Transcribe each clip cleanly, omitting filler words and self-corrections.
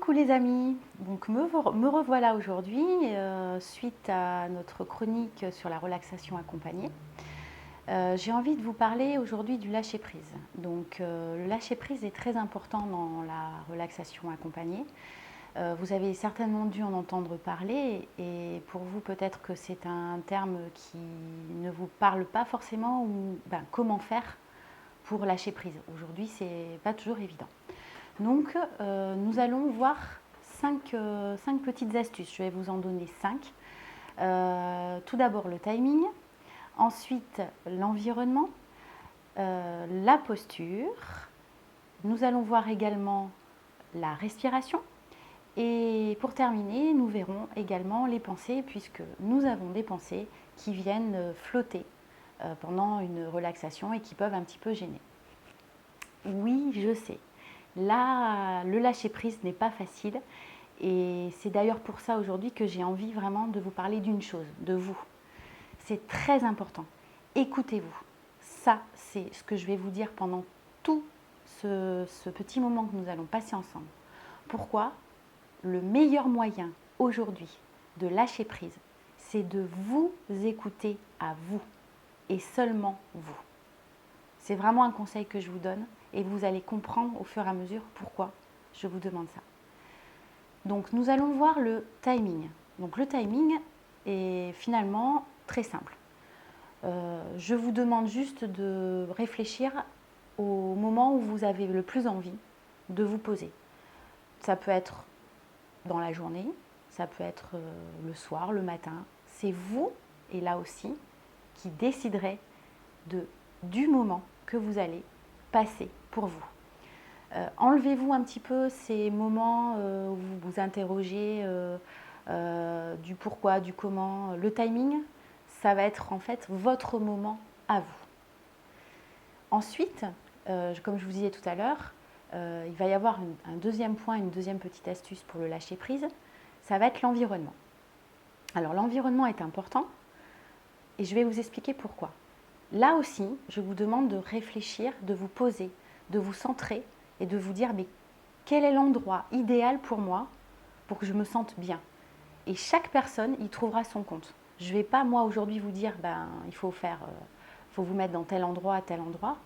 Coucou les amis, donc me revoilà aujourd'hui suite à notre chronique sur la relaxation accompagnée. J'ai envie de vous parler aujourd'hui du lâcher-prise. Donc le lâcher-prise est très important dans la relaxation accompagnée. Vous avez certainement dû en entendre parler et pour vous peut-être que c'est un terme qui ne vous parle pas forcément ou comment faire pour lâcher prise. Aujourd'hui c'est pas toujours évident. Donc, nous allons voir 5 petites astuces. Je vais vous en donner 5. Tout d'abord le timing, ensuite l'environnement, la posture. Nous allons voir également la respiration. Et pour terminer, nous verrons également les pensées, puisque nous avons des pensées qui viennent flotter pendant une relaxation et qui peuvent un petit peu gêner. Oui, je sais. Là, le lâcher-prise n'est pas facile et c'est d'ailleurs pour ça aujourd'hui que j'ai envie vraiment de vous parler d'une chose, de vous. C'est très important. Écoutez-vous. Ça, c'est ce que je vais vous dire pendant tout ce petit moment que nous allons passer ensemble. Pourquoi ? Le meilleur moyen aujourd'hui de lâcher prise, c'est de vous écouter à vous et seulement vous. C'est vraiment un conseil que je vous donne et vous allez comprendre au fur et à mesure pourquoi je vous demande ça. Donc nous allons voir le timing. Donc le timing est finalement très simple. Je vous demande juste de réfléchir au moment où vous avez le plus envie de vous poser. Ça peut être dans la journée, ça peut être le soir, le matin. C'est vous, et là aussi, qui déciderez du moment que vous allez passer pour vous. Enlevez-vous un petit peu ces moments où vous vous interrogez du pourquoi, du comment. Le timing, ça va être en fait votre moment à vous. Ensuite, comme je vous disais tout à l'heure, il va y avoir un deuxième point, une deuxième petite astuce pour le lâcher prise. Ça va être l'environnement. Alors l'environnement est important et je vais vous expliquer pourquoi. Là aussi, je vous demande de réfléchir, de vous poser, de vous centrer et de vous dire mais quel est l'endroit idéal pour moi pour que je me sente bien. Et chaque personne y trouvera son compte. Je ne vais pas moi aujourd'hui vous dire il faut vous mettre dans tel endroit à tel endroit.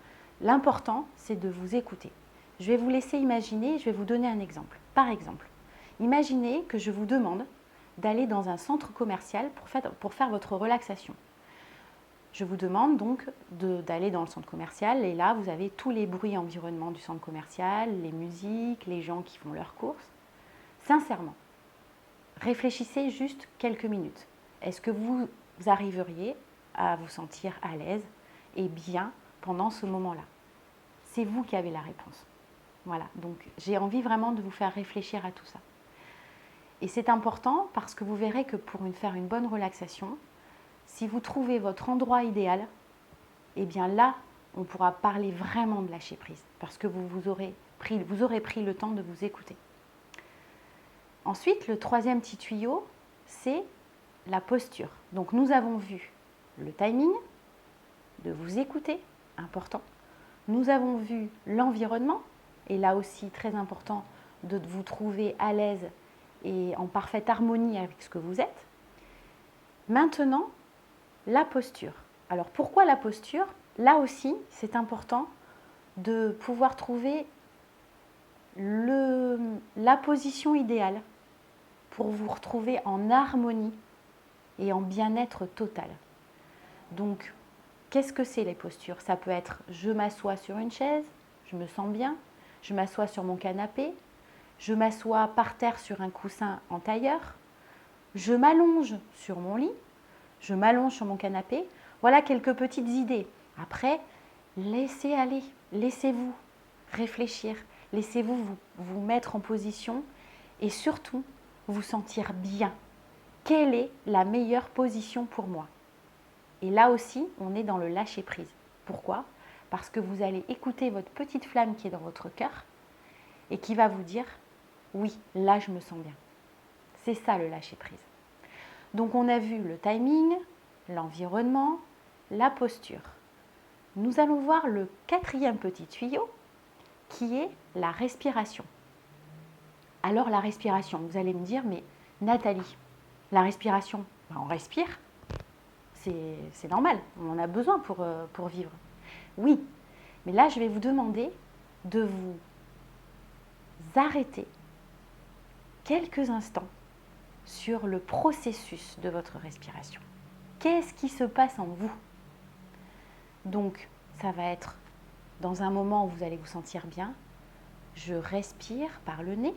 L'important c'est de vous écouter. Je vais vous laisser imaginer, je vais vous donner un exemple. Par exemple, imaginez que je vous demande d'aller dans un centre commercial pour faire votre relaxation. Je vous demande donc d'aller dans le centre commercial et là, vous avez tous les bruits environnants du centre commercial, les musiques, les gens qui font leurs courses. Sincèrement, réfléchissez juste quelques minutes. Est-ce que vous arriveriez à vous sentir à l'aise et bien pendant ce moment-là ? C'est vous qui avez la réponse. Voilà, donc j'ai envie vraiment de vous faire réfléchir à tout ça. Et c'est important parce que vous verrez que pour faire une bonne relaxation, si vous trouvez votre endroit idéal, eh bien là, on pourra parler vraiment de lâcher prise parce que vous aurez pris le temps de vous écouter. Ensuite, le troisième petit tuyau, c'est la posture. Donc nous avons vu le timing, de vous écouter, important. Nous avons vu l'environnement, et là aussi très important de vous trouver à l'aise et en parfaite harmonie avec ce que vous êtes. Maintenant, la posture. Alors pourquoi la posture ? Là aussi, c'est important de pouvoir trouver la position idéale pour vous retrouver en harmonie et en bien-être total. Donc, qu'est-ce que c'est les postures ? Ça peut être je m'assois sur une chaise, je me sens bien, je m'assois sur mon canapé, je m'assois par terre sur un coussin en tailleur, je m'allonge sur mon lit, je m'allonge sur mon canapé. Voilà quelques petites idées. Après, laissez aller, laissez-vous réfléchir, laissez-vous vous mettre en position et surtout vous sentir bien. Quelle est la meilleure position pour moi ? Et là aussi, on est dans le lâcher-prise. Pourquoi ? Parce que vous allez écouter votre petite flamme qui est dans votre cœur et qui va vous dire « Oui, là, je me sens bien ». C'est ça le lâcher-prise. Donc, on a vu le timing, l'environnement, la posture. Nous allons voir le quatrième petit tuyau qui est la respiration. Alors la respiration, vous allez me dire, mais Nathalie, la respiration, ben, on respire, c'est normal, on en a besoin pour vivre. Oui, mais là je vais vous demander de vous arrêter quelques instants sur le processus de votre respiration. Qu'est-ce qui se passe en vous? Donc, ça va être dans un moment où vous allez vous sentir bien. Je respire par le nez.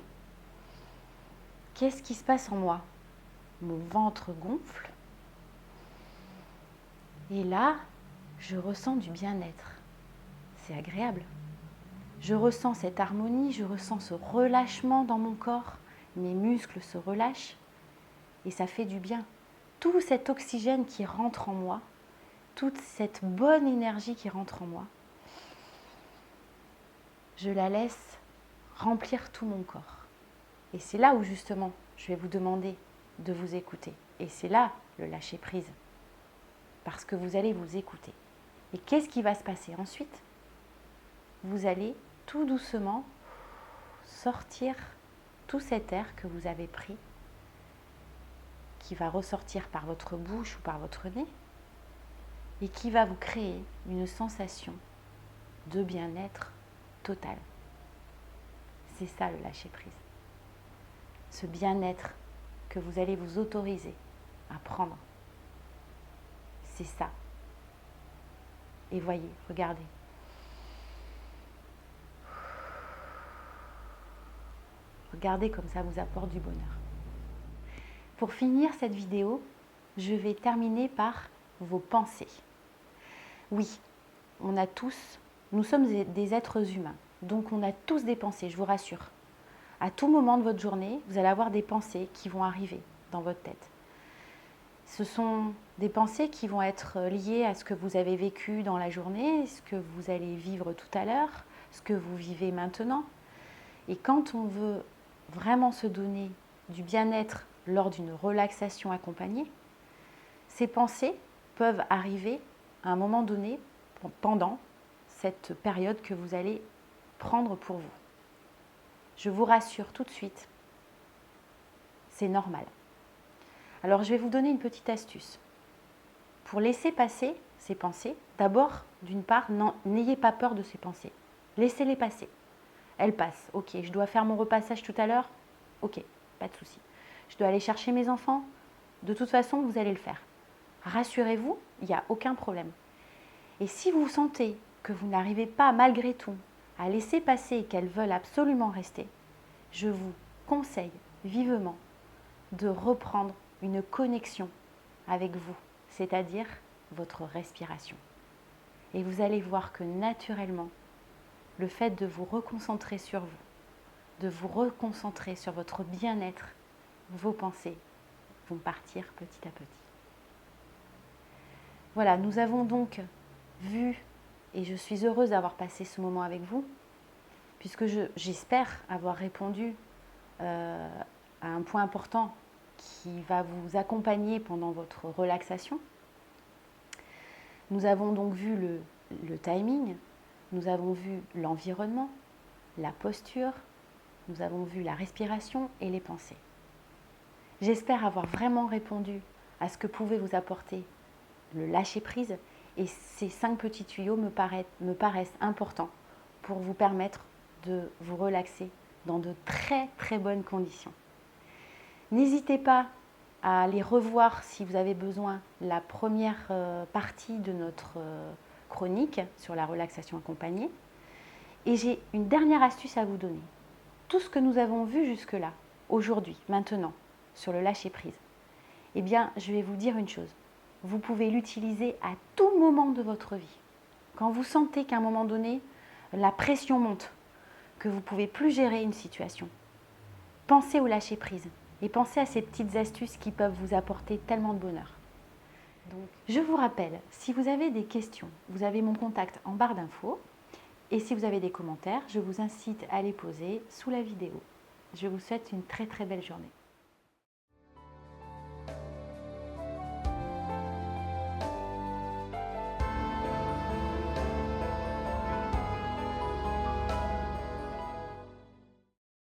Qu'est-ce qui se passe en moi? Mon ventre gonfle. Et là, je ressens du bien-être. C'est agréable. Je ressens cette harmonie, je ressens ce relâchement dans mon corps. Mes muscles se relâchent et ça fait du bien. Tout cet oxygène qui rentre en moi, toute cette bonne énergie qui rentre en moi, je la laisse remplir tout mon corps. Et c'est là où justement, je vais vous demander de vous écouter. Et c'est là le lâcher prise. Parce que vous allez vous écouter. Et qu'est-ce qui va se passer ensuite? Vous allez tout doucement sortir tout cet air que vous avez pris, qui va ressortir par votre bouche ou par votre nez, et qui va vous créer une sensation de bien-être total. C'est ça le lâcher-prise. Ce bien-être que vous allez vous autoriser à prendre. C'est ça. Et voyez, regardez. Regardez comme ça vous apporte du bonheur. Pour finir cette vidéo, je vais terminer par vos pensées. Oui, on a tous, nous sommes des êtres humains, donc on a tous des pensées, je vous rassure. À tout moment de votre journée, vous allez avoir des pensées qui vont arriver dans votre tête. Ce sont des pensées qui vont être liées à ce que vous avez vécu dans la journée, ce que vous allez vivre tout à l'heure, ce que vous vivez maintenant. Et quand on veut vraiment se donner du bien-être lors d'une relaxation accompagnée, ces pensées peuvent arriver à un moment donné pendant cette période que vous allez prendre pour vous. Je vous rassure tout de suite, c'est normal. Alors je vais vous donner une petite astuce. Pour laisser passer ces pensées, d'abord, d'une part, n'ayez pas peur de ces pensées. Laissez-les passer. Elles passent. Ok, je dois faire mon repassage tout à l'heure. Ok, pas de souci. Je dois aller chercher mes enfants. De toute façon, vous allez le faire. Rassurez-vous, il n'y a aucun problème. Et si vous sentez que vous n'arrivez pas malgré tout à laisser passer et qu'elles veulent absolument rester, je vous conseille vivement de reprendre une connexion avec vous, c'est-à-dire votre respiration. Et vous allez voir que naturellement, le fait de vous reconcentrer sur vous, de vous reconcentrer sur votre bien-être, vos pensées vont partir petit à petit. Voilà, nous avons donc vu, et je suis heureuse d'avoir passé ce moment avec vous, puisque j'espère avoir répondu à un point important qui va vous accompagner pendant votre relaxation. Nous avons donc vu le timing, nous avons vu l'environnement, la posture, nous avons vu la respiration et les pensées. J'espère avoir vraiment répondu à ce que pouvait vous apporter le lâcher-prise, et ces 5 petits tuyaux me paraissent importants pour vous permettre de vous relaxer dans de très très bonnes conditions. N'hésitez pas à aller revoir, si vous avez besoin, la première partie de notre chronique sur la relaxation accompagnée. Et j'ai une dernière astuce à vous donner. Tout ce que nous avons vu jusque-là, aujourd'hui, maintenant, sur le lâcher-prise, eh bien, je vais vous dire une chose. Vous pouvez l'utiliser à tout moment de votre vie. Quand vous sentez qu'à un moment donné, la pression monte, que vous ne pouvez plus gérer une situation, pensez au lâcher-prise et pensez à ces petites astuces qui peuvent vous apporter tellement de bonheur. Donc, je vous rappelle, si vous avez des questions, vous avez mon contact en barre d'infos. Et si vous avez des commentaires, je vous incite à les poser sous la vidéo. Je vous souhaite une très très belle journée.